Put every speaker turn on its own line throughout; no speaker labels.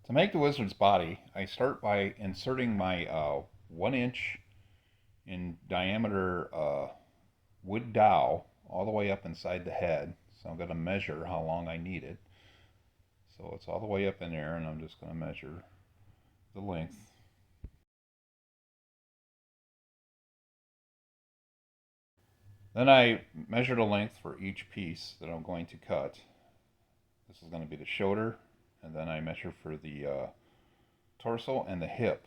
To make the wizard's body, I start by inserting my 1 inch in diameter wood dowel all the way up inside the head. So I'm going to measure how long I need it. So it's all the way up in there, and I'm just going to measure the length. Then I measure the length for each piece that I'm going to cut. This is going to be the shoulder, and then I measure for the torso and the hip.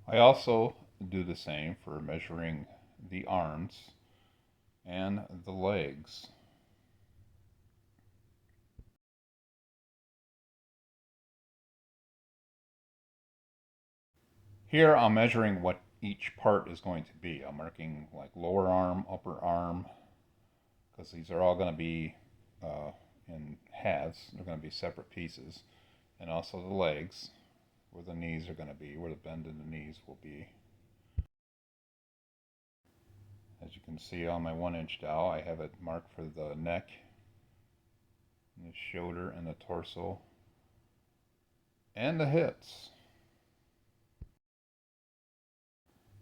I also do the same for measuring the arms and the legs. Here I'm measuring what each part is going to be. I'm marking like lower arm, upper arm, because these are all going to be in halves. They're going to be separate pieces. And also the legs, where the knees are going to be, where the bend in the knees will be. As you can see on my 1 inch dowel, I have it marked for the neck, and the shoulder, and the torso, and the hips.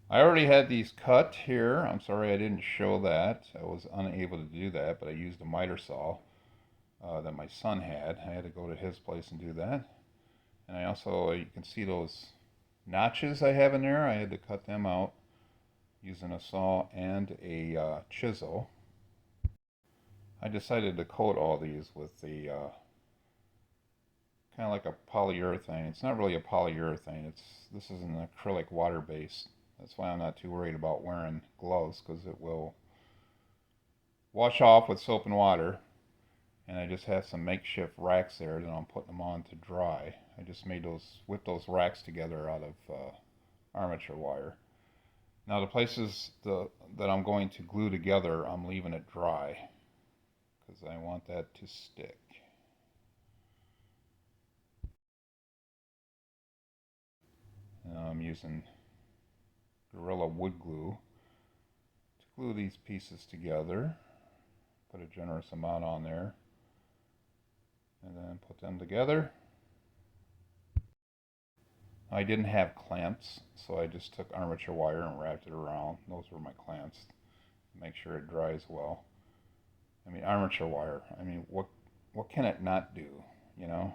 I already had these cut here. I'm sorry I didn't show that. I was unable to do that, but I used a miter saw that my son had. I had to go to his place and do that. And I also, you can see those notches I have in there. I had to cut them out using a saw and a chisel. I decided to coat all these with the kind of like a polyurethane. It's not really a polyurethane. This is an acrylic water base. That's why I'm not too worried about wearing gloves, because it will wash off with soap and water. And I just have some makeshift racks there that I'm putting them on to dry. I just whipped those racks together out of armature wire. Now the places that I'm going to glue together, I'm leaving it dry because I want that to stick. And I'm using Gorilla wood glue to glue these pieces together. Put a generous amount on there, and then put them together. I didn't have clamps, so I just took armature wire and wrapped it around. Those were my clamps. Make sure it dries well. I mean, armature wire. I mean, what can it not do? You know.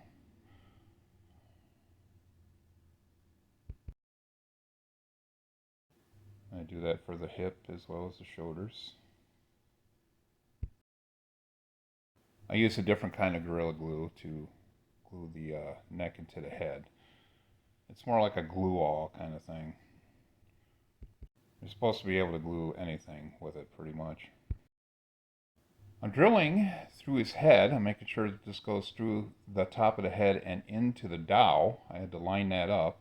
I do that for the hip as well as the shoulders. I use a different kind of Gorilla Glue to glue the neck into the head. It's more like a glue-all kind of thing. You're supposed to be able to glue anything with it, pretty much. I'm drilling through his head. I'm making sure that this goes through the top of the head and into the dowel. I had to line that up.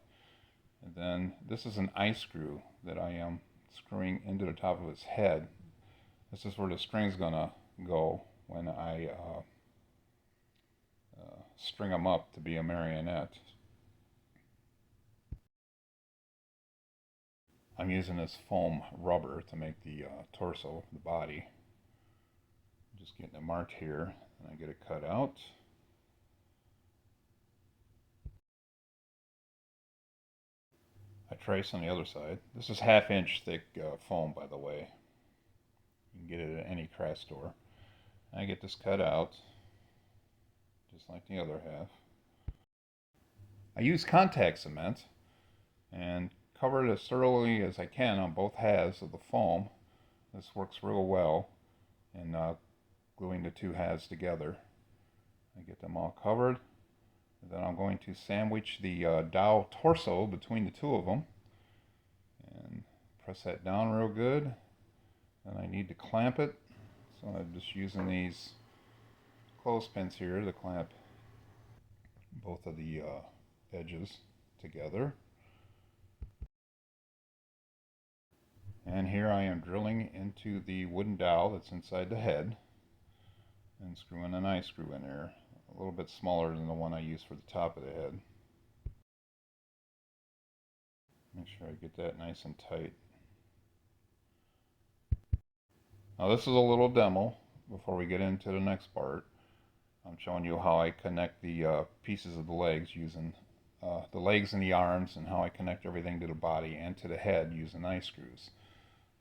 And then this is an eye screw that I am screwing into the top of his head. This is where the string's gonna go when I string him up to be a marionette. I'm using this foam rubber to make the torso, the body. Just getting it marked here, and I get it cut out. I trace on the other side. This is 1/2 inch thick foam, by the way. You can get it at any craft store. I get this cut out, just like the other half. I use contact cement and cover it as thoroughly as I can on both halves of the foam. This works real well in gluing the two halves together. I get them all covered. And then I'm going to sandwich the dowel torso between the two of them and press that down real good. And I need to clamp it, so I'm just using these clothespins here to clamp both of the edges together. And here I am drilling into the wooden dowel that's inside the head and screwing an eye screw in there, a little bit smaller than the one I used for the top of the head. Make sure I get that nice and tight. Now this is a little demo before we get into the next part. I'm showing you how I connect the pieces of the legs using the legs and the arms, and how I connect everything to the body and to the head using eye screws.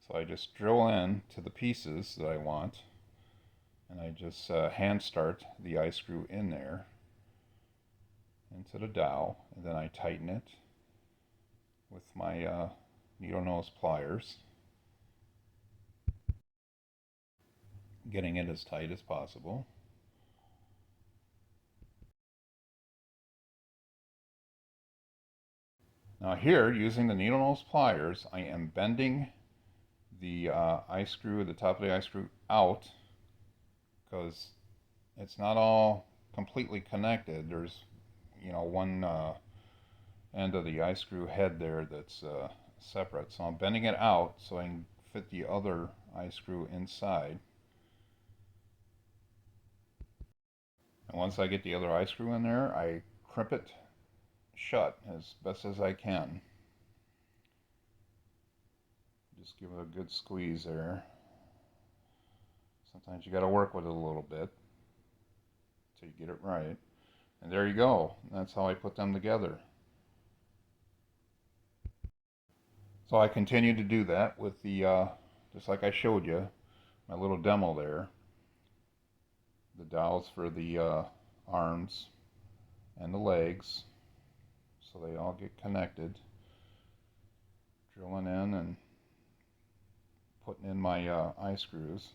So I just drill in to the pieces that I want, and I just hand start the eye screw in there into the dowel, and then I tighten it with my needle nose pliers, getting it as tight as possible. Now here, using the needle nose pliers, I am bending the eye screw, the top of the eye screw out, because it's not all completely connected. There's, one end of the eye screw head there that's separate. So I'm bending it out so I can fit the other eye screw inside. And once I get the other eye screw in there, I crimp it shut as best as I can. Just give it a good squeeze there. Sometimes you got to work with it a little bit till you get it right. And there you go. That's how I put them together. So I continue to do that with the, just like I showed you, my little demo there. The dowels for the arms and the legs, so they all get connected. Drilling in and putting in my eye screws.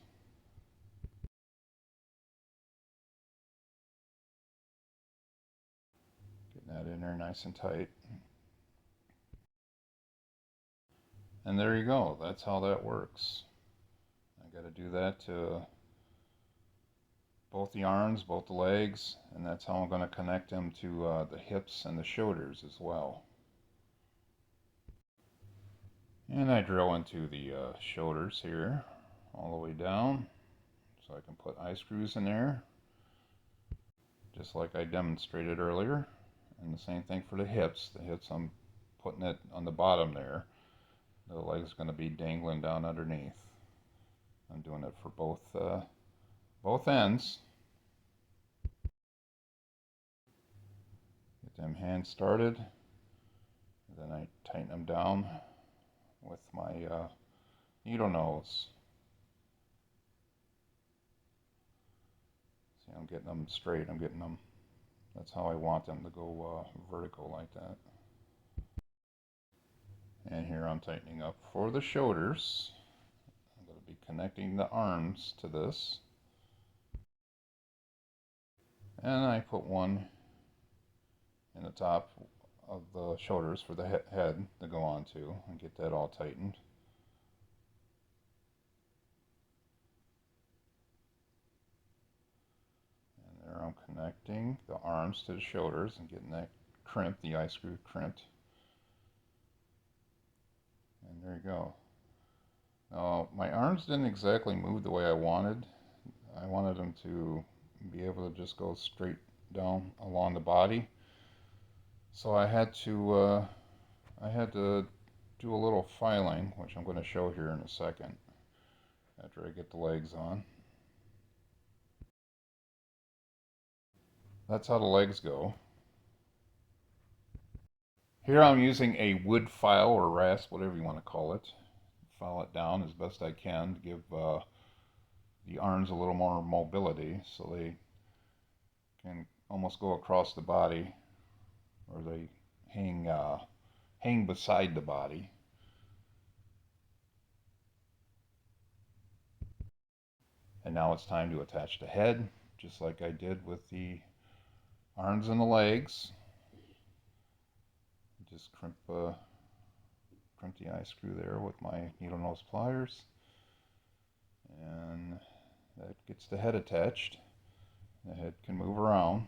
Getting that in there nice and tight. And there you go. That's how that works. I got to do that to both the arms, both the legs, and that's how I'm going to connect them to the hips and the shoulders as well. And I drill into the shoulders here all the way down, so I can put eye screws in there, just like I demonstrated earlier. And the same thing for the hips. The hips, I'm putting it on the bottom there. The leg's going to be dangling down underneath. I'm doing it for both ends. Get them hands started. Then I tighten them down with my needle nose. See, I'm getting them straight. I'm getting them. That's how I want them to go vertical like that. And here I'm tightening up for the shoulders. I'm going to be connecting the arms to this. And I put one in the top of the shoulders for the head to go onto, and get that all tightened. And there I'm connecting the arms to the shoulders and getting that crimped, the eye screw crimped. And there you go. Now, my arms didn't exactly move the way I wanted. I wanted them to be able to just go straight down along the body. So I had to do a little filing, which I'm going to show here in a second after I get the legs on. That's how the legs go. Here I'm using a wood file or rasp, whatever you want to call it. File it down as best I can to give the arms a little more mobility, so they can almost go across the body, or they hang beside the body. And now it's time to attach the head, just like I did with the arms and the legs. Just crimp the eye screw there with my needle nose pliers, and that gets the head attached. The head can move around.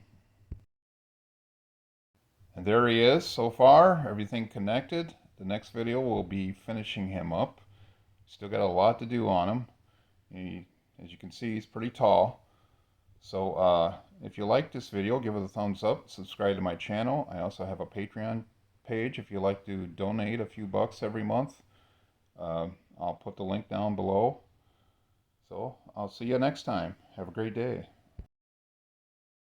And there he is so far, everything connected. The next video will be finishing him up. Still got a lot to do on him. As you can see, he's pretty tall. So if you like this video, give it a thumbs up, subscribe to my channel. I also have a Patreon page if you like to donate a few bucks every month. I'll put the link down below. So I'll see you next time. Have a great day.